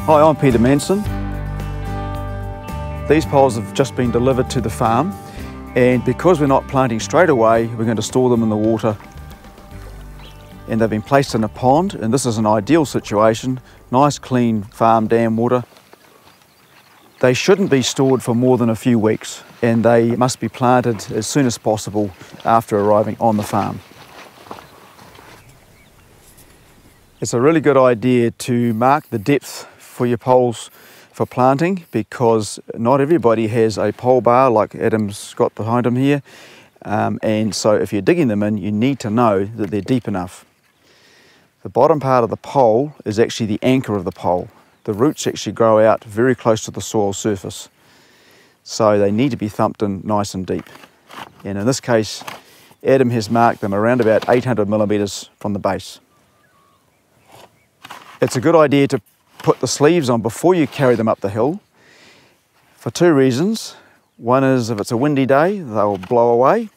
Hi, I'm Peter Manson. These poles have just been delivered to the farm, and because we're not planting straight away, we're going to store them in the water. And they've been placed in a pond, and this is an ideal situation. Nice clean farm dam water. They shouldn't be stored for more than a few weeks, and they must be planted as soon as possible after arriving on the farm. It's a really good idea to mark the depth for your poles for planting, because not everybody has a pole bar like Adam's got behind him here, and so if you're digging them in, you need to know that they're deep enough. The bottom part of the pole is actually the anchor of the pole. The roots actually grow out very close to the soil surface, so they need to be thumped in nice and deep. And in this case, Adam has marked them around about 800 millimeters from the base. It's a good idea to put the sleeves on before you carry them up the hill for two reasons. One is if it's a windy day, they'll blow away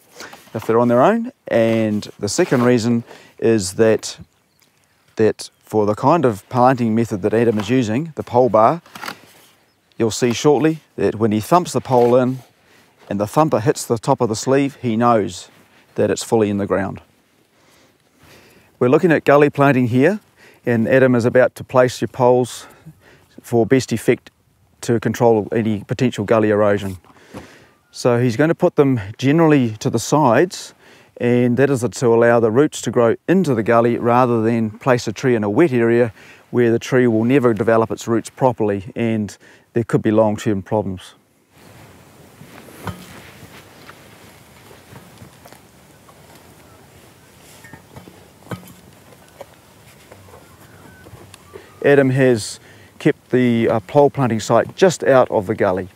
if they're on their own. And the second reason is that for the kind of planting method that Adam is using, the pole bar, you'll see shortly that when he thumps the pole in and the thumper hits the top of the sleeve, he knows that it's fully in the ground. We're looking at gully planting here, and Adam is about to place your poles for best effect to control any potential gully erosion. So he's going to put them generally to the sides, and that is to allow the roots to grow into the gully rather than place a tree in a wet area where the tree will never develop its roots properly and there could be long-term problems. Adam has kept the pole planting site just out of the gully,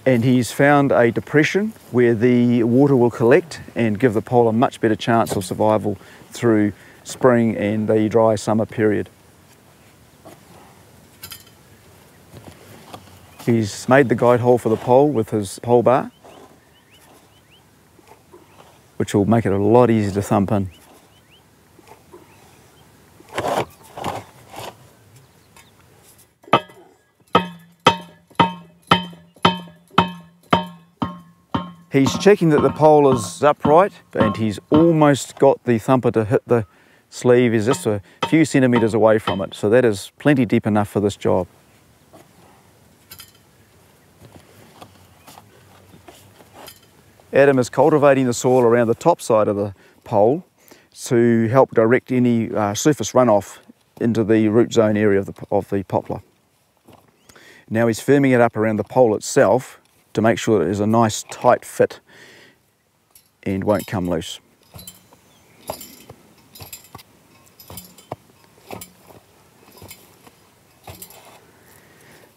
and he's found a depression where the water will collect and give the pole a much better chance of survival through spring and the dry summer period. He's made the guide hole for the pole with his pole bar, which will make it a lot easier to thump in. He's checking that the pole is upright, and he's almost got the thumper to hit the sleeve. He's just a few centimetres away from it, so that is plenty deep enough for this job. Adam is cultivating the soil around the top side of the pole to help direct any surface runoff into the root zone area of the poplar. Now he's firming it up around the pole itself to make sure that there's a nice tight fit and won't come loose.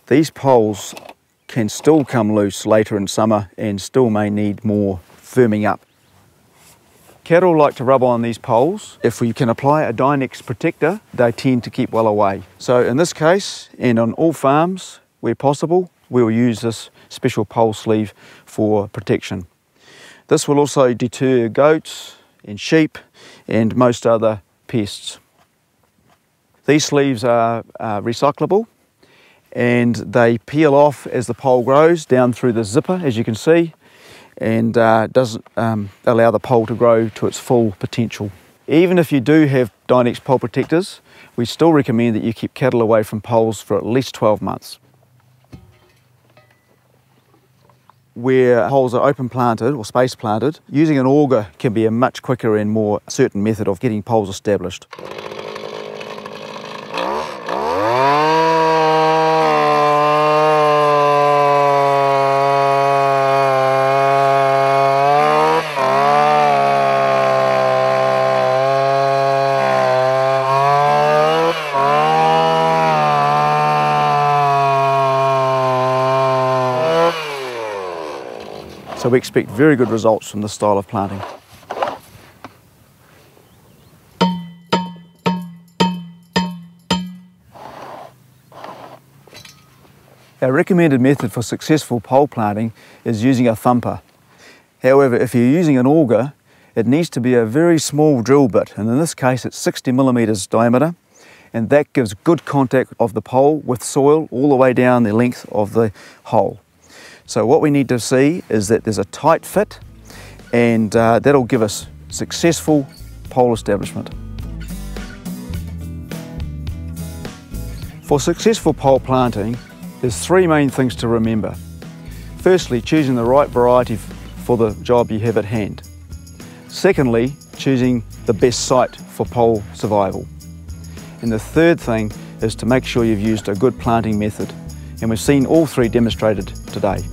These poles can still come loose later in summer and still may need more firming up. Cattle like to rub on these poles. If we can apply a Dynex protector, they tend to keep well away. So in this case, and on all farms where possible, we will use this special pole sleeve for protection. This will also deter goats and sheep and most other pests. These sleeves are recyclable, and they peel off as the pole grows down through the zipper, as you can see, and doesn't allow the pole to grow to its full potential. Even if you do have Dynex pole protectors, we still recommend that you keep cattle away from poles for at least 12 months. Where holes are open planted or space planted, using an auger can be a much quicker and more certain method of getting poles established. So we expect very good results from this style of planting. Our recommended method for successful pole planting is using a thumper. However, if you're using an auger, it needs to be a very small drill bit, and in this case it's 60 millimeters diameter, and that gives good contact of the pole with soil all the way down the length of the hole. So what we need to see is that there's a tight fit, and that'll give us successful pole establishment. For successful pole planting, there's three main things to remember. Firstly, choosing the right variety for the job you have at hand. Secondly, choosing the best site for pole survival. And the third thing is to make sure you've used a good planting method. And we've seen all three demonstrated today.